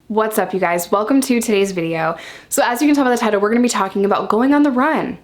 What's up, you guys? Welcome to today's video. So as you can tell by the title, we're going to be talking about going on the run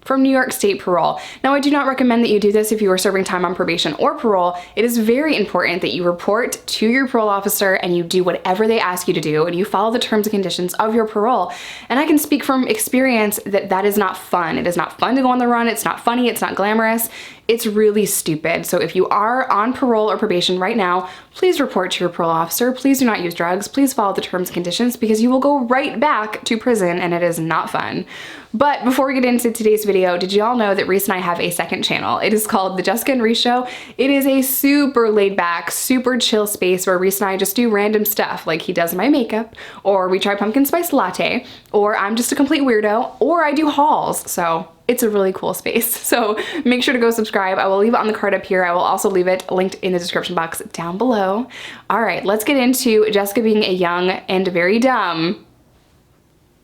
from New York State parole. Now, I do not recommend that you do this if you are serving time on probation or parole. It is very important that you report to your parole officer and you do whatever they ask you to do and you follow the terms and conditions of your parole. And I can speak from experience that that is not fun. It is not fun to go on the run. It's not funny. It's not glamorous. It's really stupid. So if you are on parole or probation right now, please report to your parole officer. Please do not use drugs. Please follow the terms and conditions because you will go right back to prison and it is not fun. But before we get into today's video, did you all know that Reese and I have a second channel? It is called The Jessica and Reese Show. It is a super laid back, super chill space where Reese and I just do random stuff, like he does my makeup, or we try pumpkin spice latte, or I'm just a complete weirdo, or I do hauls. So it's a really cool space. So make sure to go subscribe. I will leave it on the card up here. I will also leave it linked in the description box down below. All right, let's get into Jessica being a young and very dumb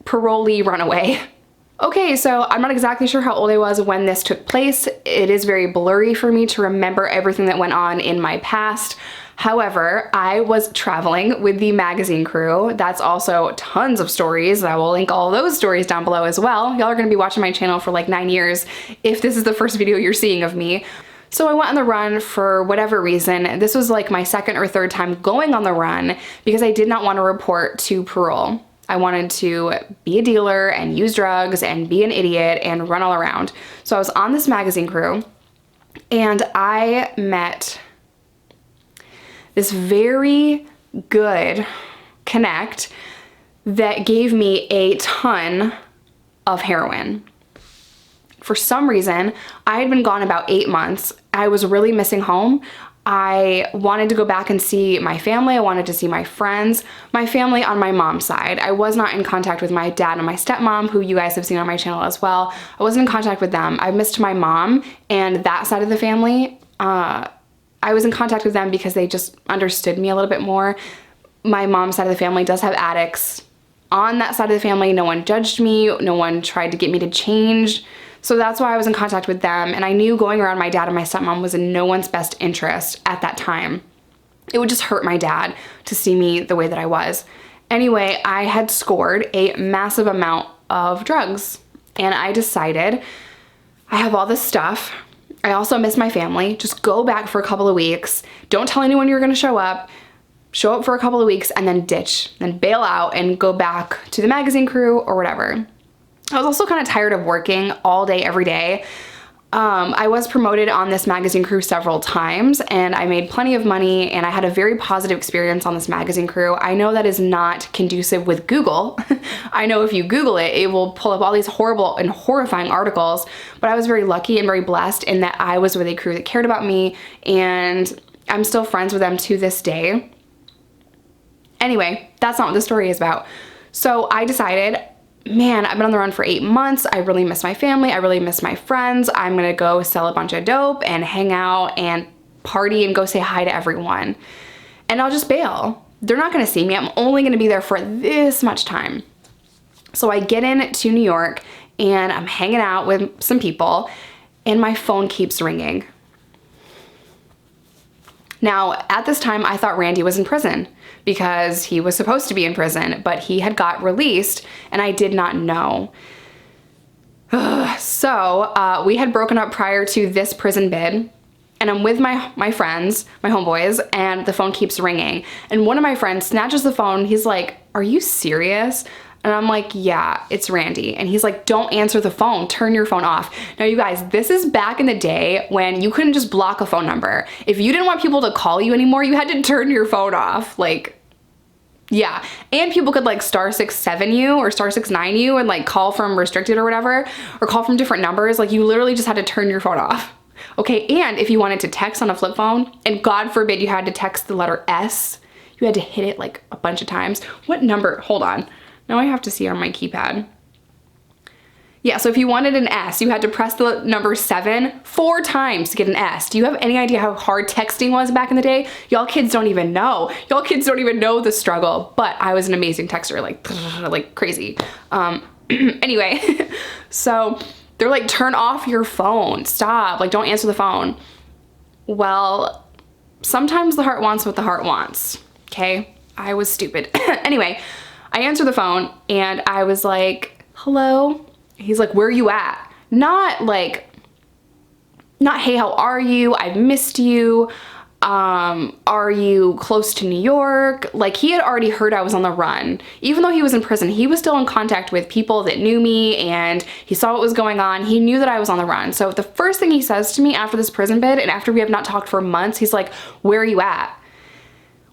parolee runaway. Okay, so I'm not exactly sure how old I was when this took place. It is very blurry for me to remember everything that went on in my past. However, I was traveling with the magazine crew. That's also tons of stories. I will link all those stories down below as well. Y'all are gonna be watching my channel for like 9 years if this is the first video you're seeing of me. So I went on the run for whatever reason. This was like my second or third time going on the run because I did not want to report to parole. I wanted to be a dealer and use drugs and be an idiot and run all around. So I was on this magazine crew and I met this very good connect that gave me a ton of heroin. For some reason, I had been gone about 8 months. I was really missing home. I wanted to go back and see my family. I wanted to see my friends, my family on my mom's side. I was not in contact with my dad and my stepmom, who you guys have seen on my channel as well. I wasn't in contact with them. I missed my mom and that side of the family. I was in contact with them because they just understood me a little bit more. My mom's side of the family does have addicts. On that side of the family, no one judged me. No one tried to get me to change. So that's why I was in contact with them. And I knew going around my dad and my stepmom was in no one's best interest at that time. It would just hurt my dad to see me the way that I was. Anyway, I had scored a massive amount of drugs and I decided I have all this stuff. I also miss my family. Just go back for a couple of weeks. Don't tell anyone you're gonna show up. Show up for a couple of weeks and then ditch, then bail out and go back to the magazine crew or whatever. I was also kind of tired of working all day, every day. I was promoted on this magazine crew several times and I made plenty of money and I had a very positive experience on this magazine crew. I know that is not conducive with Google. I know if you Google it, it will pull up all these horrible and horrifying articles, but I was very lucky and very blessed in that I was with a crew that cared about me and I'm still friends with them to this day. Anyway, that's not what the story is about. So I decided, man, I've been on the run for 8 months. I really miss my family. I really miss my friends. I'm gonna go sell a bunch of dope and hang out and party and go say hi to everyone. And I'll just bail. They're not gonna see me. I'm only gonna be there for this much time. So I get into New York and I'm hanging out with some people and my phone keeps ringing. Now, at this time, I thought Randy was in prison because he was supposed to be in prison, but he had got released and I did not know. So we had broken up prior to this prison bid and I'm with my friends, my homeboys, and the phone keeps ringing. And one of my friends snatches the phone. He's like, "Are you serious?" And I'm like, "Yeah, it's Randy." And he's like, "Don't answer the phone, turn your phone off." Now you guys, this is back in the day when you couldn't just block a phone number. If you didn't want people to call you anymore, you had to turn your phone off. Like, yeah. And people could like *67 you or *69 you and like call from restricted or whatever, or call from different numbers. Like you literally just had to turn your phone off. Okay, and if you wanted to text on a flip phone, and God forbid you had to text the letter S, you had to hit it like a bunch of times. What number? Hold on. Now I have to see on my keypad. Yeah, so if you wanted an S, you had to press the number 7 4 times to get an S. Do you have any idea how hard texting was back in the day? Y'all kids don't even know. Y'all kids don't even know the struggle, but I was an amazing texter, like crazy. Anyway, so they're like, "Turn off your phone, stop, like don't answer the phone." Well, sometimes the heart wants what the heart wants, okay? I was stupid. Anyway, I answered the phone and I was like, hello? He's like, where are you at? Not, hey, how are you? I've missed you. Are you close to New York? Like, he had already heard I was on the run. Even though he was in prison, he was still in contact with people that knew me and he saw what was going on. He knew that I was on the run. So the first thing he says to me after this prison bid and after we have not talked for months, he's like, where are you at?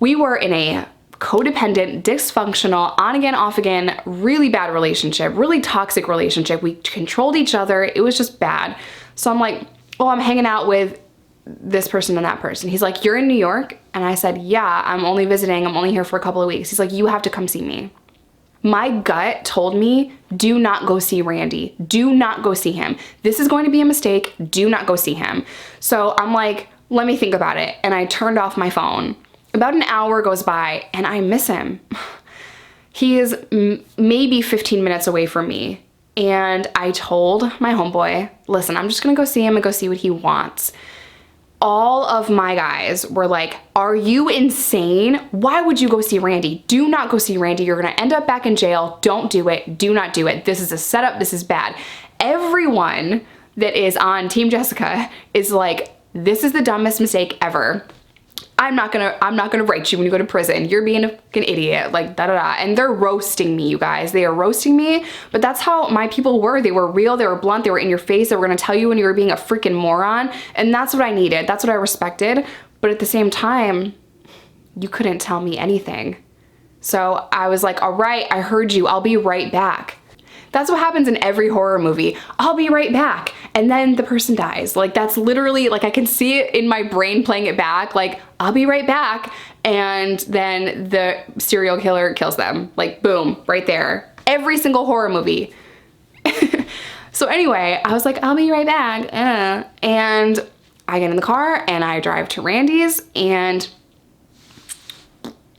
We were in a codependent, dysfunctional, on again, off again, really bad relationship, really toxic relationship. We controlled each other. It was just bad. So I'm like, oh, I'm hanging out with this person and that person. He's like, you're in New York? And I said, yeah, I'm only visiting. I'm only here for a couple of weeks. He's like, you have to come see me. My gut told me, do not go see Randy. Do not go see him. This is going to be a mistake. Do not go see him. So I'm like, let me think about it. And I turned off my phone. About an hour goes by and I miss him. He is maybe 15 minutes away from me. And I told my homeboy, listen, I'm just gonna go see him and go see what he wants. All of my guys were like, are you insane? Why would you go see Randy? Do not go see Randy. You're gonna end up back in jail. Don't do it. Do not do it. This is a setup. This is bad. Everyone that is on Team Jessica is like, this is the dumbest mistake ever. I'm not gonna write you when you go to prison. You're being a fucking idiot, like da da da. And they're roasting me, you guys. They are roasting me, but that's how my people were. They were real, they were blunt, they were in your face, they were gonna tell you when you were being a freaking moron. And that's what I needed, that's what I respected. But at the same time, you couldn't tell me anything. So I was like, all right, I heard you, I'll be right back. That's what happens in every horror movie. I'll be right back. And then the person dies. Like, that's literally, like, I can see it in my brain playing it back. Like, I'll be right back. And then the serial killer kills them. Like, boom, right there. Every single horror movie. So anyway, I was like, I'll be right back. And I get in the car and I drive to Randy's and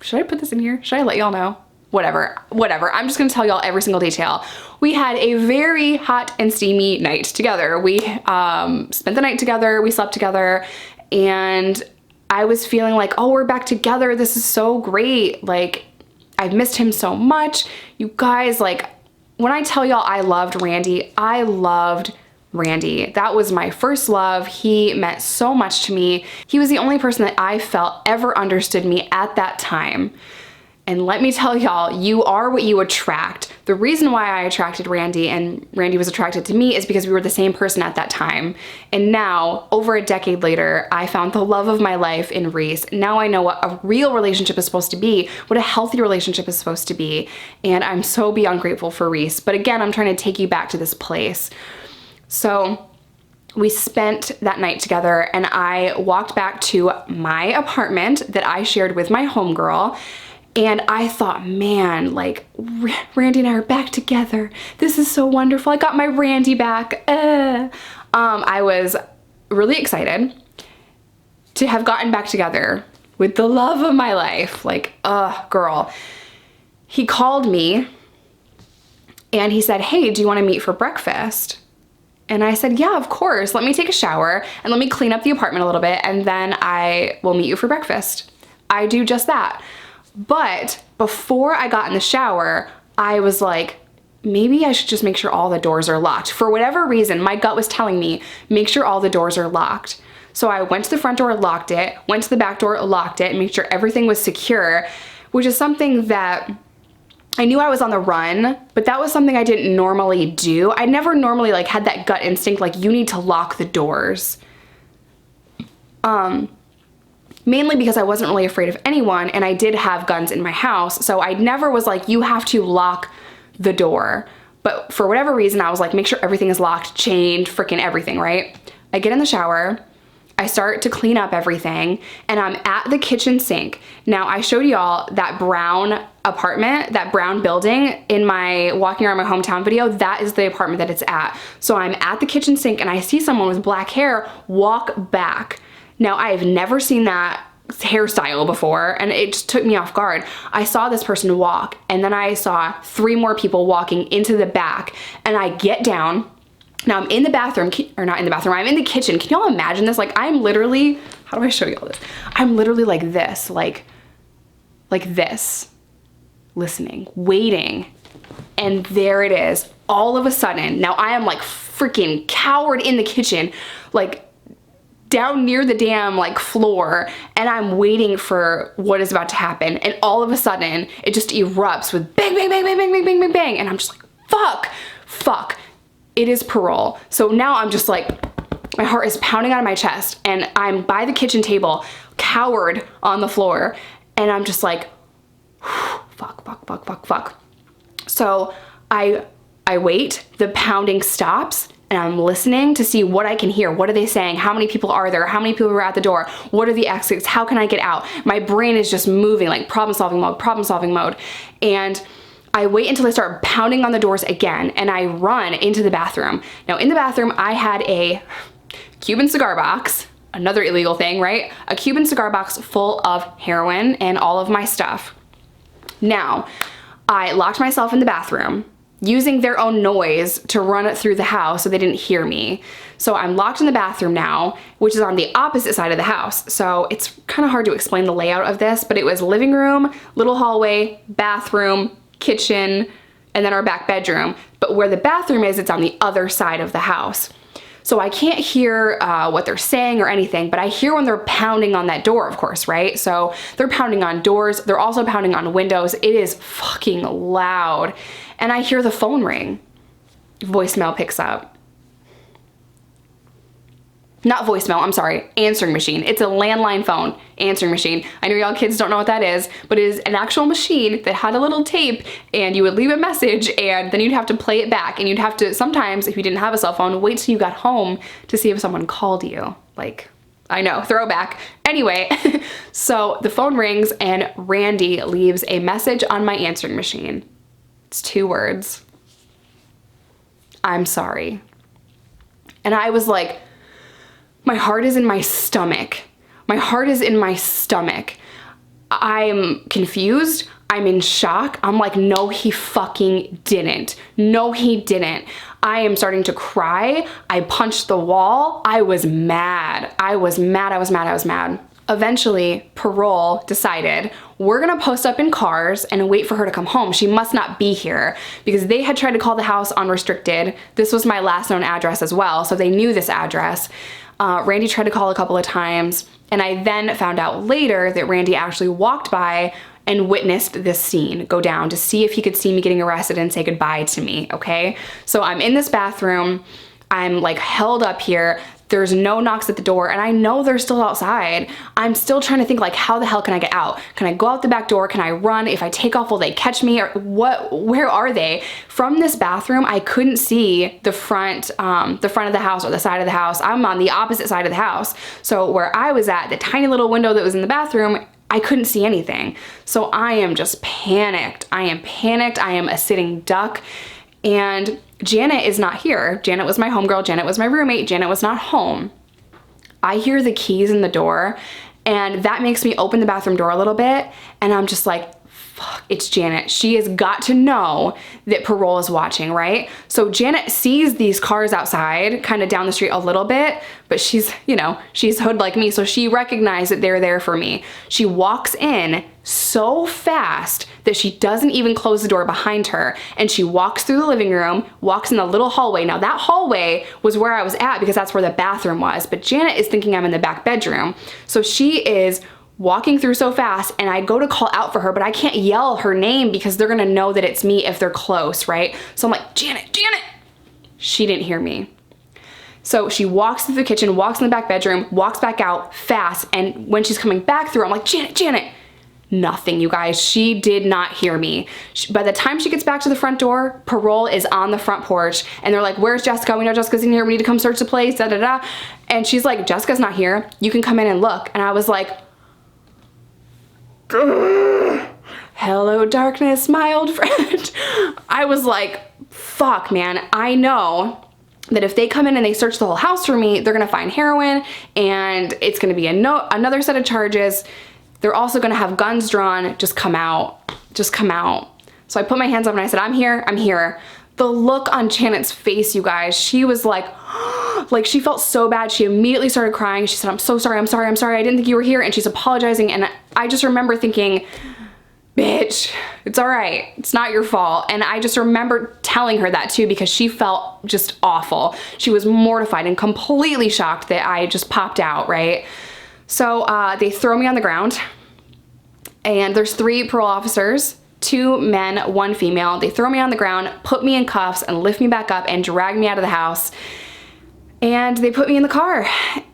should I put this in here? Should I let y'all know? Whatever. I'm just gonna tell y'all every single detail. We had a very hot and steamy night together. We spent the night together, we slept together, and I was feeling like, oh, we're back together. This is so great. Like, I've missed him so much. You guys, like, when I tell y'all I loved Randy, I loved Randy. That was my first love. He meant so much to me. He was the only person that I felt ever understood me at that time. And let me tell y'all, you are what you attract. The reason why I attracted Randy and Randy was attracted to me is because we were the same person at that time. And now, over a decade later, I found the love of my life in Reese. Now I know what a real relationship is supposed to be, what a healthy relationship is supposed to be. And I'm so beyond grateful for Reese. But again, I'm trying to take you back to this place. So we spent that night together and I walked back to my apartment that I shared with my homegirl. And I thought, man, like, Randy and I are back together. This is so wonderful. I got my Randy back. I was really excited to have gotten back together with the love of my life. Like, girl. He called me and he said, hey, do you want to meet for breakfast? And I said, yeah, of course. Let me take a shower and let me clean up the apartment a little bit and then I will meet you for breakfast. I do just that. But before I got in the shower, I was like, maybe I should just make sure all the doors are locked. For whatever reason, my gut was telling me, make sure all the doors are locked. So I went to the front door, locked it, went to the back door, locked it, and made sure everything was secure, which is something that I knew I was on the run, but that was something I didn't normally do. I never normally like had that gut instinct, like you need to lock the doors. Mainly because I wasn't really afraid of anyone and I did have guns in my house. So I never was like, you have to lock the door. But for whatever reason, I was like, make sure everything is locked, chained, freaking everything, right? I get in the shower, I start to clean up everything and I'm at the kitchen sink. Now I showed y'all that brown apartment, that brown building in my walking around my hometown video. That is the apartment that it's at. So I'm at the kitchen sink and I see someone with black hair walk back. Now, I have never seen that hairstyle before, and it just took me off guard. I saw this person walk, and then I saw 3 more people walking into the back, and I get down. Now, I'm in the bathroom, or not in the bathroom, I'm in the kitchen. Can y'all imagine this? Like, I'm literally, how do I show y'all this? I'm literally like this, like like this, listening, waiting. And there it is, all of a sudden. Now I am like freaking cowered in the kitchen, like down near the damn like floor, and I'm waiting for what is about to happen. And all of a sudden it just erupts with bang, bang, bang, bang, bang, bang, bang, bang, bang. And I'm just like, fuck, it is Parole. So now I'm just like, my heart is pounding out of my chest, and I'm by the kitchen table, cowered on the floor. And I'm just like, fuck. So I wait, the pounding stops, and I'm listening to see what I can hear. What are they saying? How many people are there? How many people are at the door? What are the exits? How can I get out? My brain is just moving, like problem solving mode. And I wait until they start pounding on the doors again, and I run into the bathroom. Now in the bathroom, I had a Cuban cigar box, another illegal thing, right? A Cuban cigar box full of heroin and all of my stuff. Now, I locked myself in the bathroom, using their own noise to run it through the house so they didn't hear me. So I'm locked in the bathroom now, which is on the opposite side of the house. So it's kind of hard to explain the layout of this, but it was living room, little hallway, bathroom, kitchen, and then our back bedroom. But where the bathroom is, it's on the other side of the house. So I can't hear what they're saying or anything, but I hear when they're pounding on that door, of course, right? So they're pounding on doors. They're also pounding on windows. It is fucking loud. And I hear the phone ring. Voicemail picks up. Not voicemail, I'm sorry, answering machine. It's a landline phone, answering machine. I know y'all kids don't know what that is, but it is an actual machine that had a little tape, and you would leave a message, and then you'd have to play it back, and you'd have to, sometimes, if you didn't have a cell phone, wait till you got home to see if someone called you. Like, I know, throwback. Anyway, so the phone rings, and Randy leaves a message on my answering machine. It's 2 words. I'm sorry. And I was like, my heart is in my stomach. My heart is in my stomach. I'm confused. I'm in shock. I'm like, no, he fucking didn't. No, he didn't. I am starting to cry. I punched the wall. I was mad. I was mad. Eventually, Parole decided we're gonna post up in cars and wait for her to come home. She must not be here, because they had tried to call the house unrestricted. This was my last known address as well, so they knew this address. Randy tried to call a couple of times, and I then found out later that Randy actually walked by and witnessed this scene go down to see if he could see me getting arrested and say goodbye to me, okay? So I'm in this bathroom, I'm like held up here, there's no knocks at the door, and I know they're still outside. I'm still trying to think, like, how the hell can I get out? Can I go out the back door? Can I run? If I take off, will they catch me? Or what? Where are they? From this bathroom, I couldn't see the front of the house or the side of the house. I'm on the opposite side of the house. So where I was at, the tiny little window that was in the bathroom, I couldn't see anything. So I am just panicked. I am a sitting duck. And Janet is not here. Janet was my homegirl. Janet was my roommate. Janet was not home. I hear the keys in the door, and that makes me open the bathroom door a little bit, and I'm just like, fuck, it's Janet. She has got to know that Parole is watching, right? So Janet sees these cars outside, kind of down the street a little bit, but she's, you know, she's hood like me, so she recognized that they're there for me. She walks in so fast that she doesn't even close the door behind her, and she walks through the living room, walks in the little hallway. Now that hallway was where I was at because that's where the bathroom was, but Janet is thinking I'm in the back bedroom. So she is walking through so fast, and I go to call out for her, but I can't yell her name because they're gonna know that it's me if they're close, right? So I'm like, Janet, Janet. She didn't hear me. So she walks through the kitchen, walks in the back bedroom, walks back out fast, and when she's coming back through, I'm like, Janet, Janet. Nothing, you guys. She did not hear me. By the time she gets back to the front door, Parole is on the front porch, and they're like, where's Jessica? We know Jessica's in here. We need to come search the place, da da da. And she's like, Jessica's not here. You can come in and look. And I was like, hello darkness, my old friend. I was like, fuck, man. I know that if they come in and they search the whole house for me, they're gonna find heroin, and it's gonna be another set of charges. They're also gonna have guns drawn. Just come out, just come out. So I put my hands up and I said, I'm here, I'm here. The look on Janet's face, you guys, she was like, like she felt so bad. She immediately started crying. She said, I'm so sorry, I'm sorry, I'm sorry. I didn't think you were here. And she's apologizing. And I just remember thinking, bitch, it's all right. It's not your fault. And I just remember telling her that too, because she felt just awful. She was mortified and completely shocked that I just popped out, right? So they throw me on the ground, and there's 3 parole officers, 2 men, 1 female. They throw me on the ground, put me in cuffs, and lift me back up and drag me out of the house. And they put me in the car,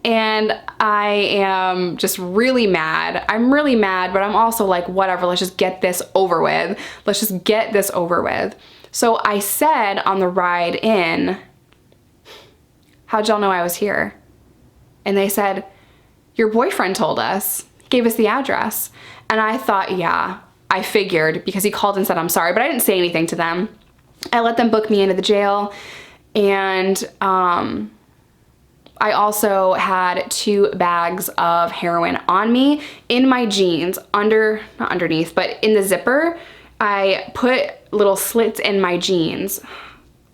and I am just really mad. I'm really mad, but I'm also like, whatever, let's just get this over with. Let's just get this over with. So I said on the ride in, how'd y'all know I was here? And they said, your boyfriend told us, he gave us the address. And I thought, yeah, I figured, because he called and said, I'm sorry, but I didn't say anything to them. I let them book me into the jail, and I also had 2 bags of heroin on me in my jeans, not underneath, but in the zipper. I put little slits in my jeans.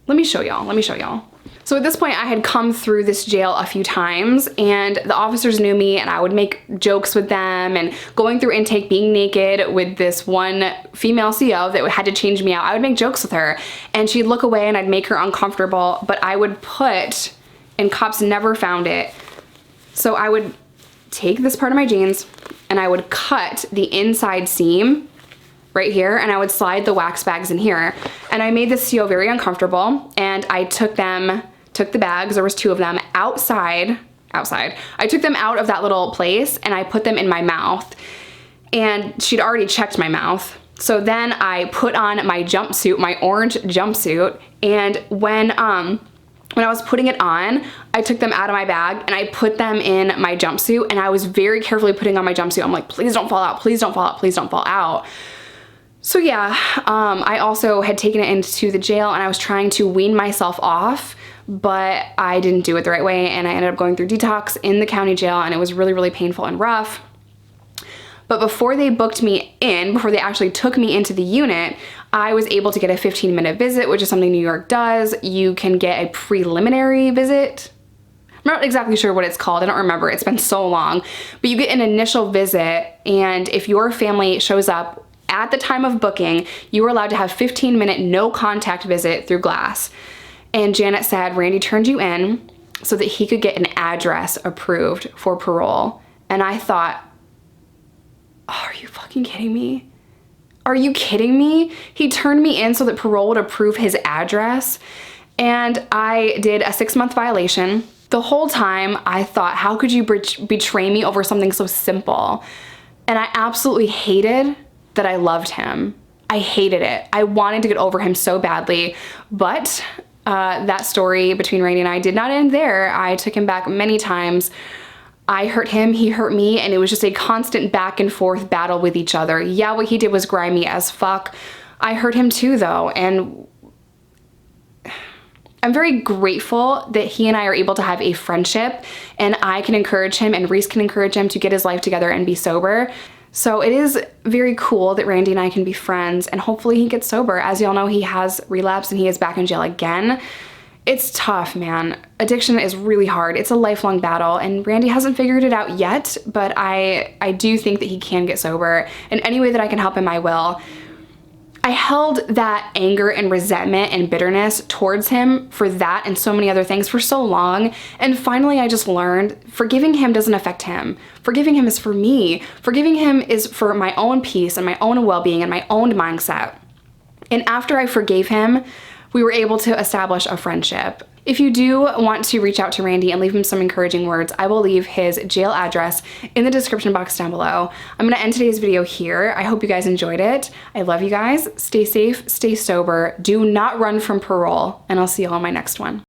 Let me show y'all. So at this point, I had come through this jail a few times, and the officers knew me, and I would make jokes with them, and going through intake, being naked with this one female CO that had to change me out, I would make jokes with her, and she'd look away and I'd make her uncomfortable, but I would put, and cops never found it, so I would take this part of my jeans and I would cut the inside seam right here, and I would slide the wax bags in here, and I made this CO very uncomfortable, and I took the bags, there was 2 of them, outside. I took them out of that little place, and I put them in my mouth, and she'd already checked my mouth. So then I put on my jumpsuit, my orange jumpsuit, and when I was putting it on, I took them out of my bag and I put them in my jumpsuit, and I was very carefully putting on my jumpsuit. I'm like, please don't fall out, please don't fall out, please don't fall out. So yeah, I also had taken it into the jail, and I was trying to wean myself off, but I didn't do it the right way, and I ended up going through detox in the county jail, and it was really, really painful and rough. But before they booked me in, before they actually took me into the unit, I was able to get a 15-minute visit, which is something New York does. You can get a preliminary visit. I'm not exactly sure what it's called. I don't remember. It's been so long. But you get an initial visit, and if your family shows up at the time of booking, you were allowed to have 15-minute no contact visit through glass. And Janet said, Randy turned you in so that he could get an address approved for parole. And I thought, oh, are you fucking kidding me? Are you kidding me? He turned me in so that parole would approve his address. And I did a 6-month violation. The whole time I thought, how could you betray me over something so simple? And I absolutely hated that I loved him. I hated it. I wanted to get over him so badly, but that story between Randy and I did not end there. I took him back many times. I hurt him, he hurt me, and it was just a constant back and forth battle with each other. Yeah, what he did was grimy as fuck. I hurt him too though, and I'm very grateful that he and I are able to have a friendship, and I can encourage him and Reese can encourage him to get his life together and be sober. So it is very cool that Randy and I can be friends, and hopefully he gets sober. As y'all know, he has relapsed and he is back in jail again. It's tough, man. Addiction is really hard. It's a lifelong battle, and Randy hasn't figured it out yet, but I do think that he can get sober. In any way that I can help him, I will. I held that anger and resentment and bitterness towards him for that and so many other things for so long, and finally I just learned forgiving him doesn't affect him. Forgiving him is for me. Forgiving him is for my own peace and my own well-being and my own mindset. And after I forgave him, we were able to establish a friendship. If you do want to reach out to Randy and leave him some encouraging words, I will leave his jail address in the description box down below. I'm gonna end today's video here. I hope you guys enjoyed it. I love you guys. Stay safe, stay sober. Do not run from parole, and I'll see you all in my next one.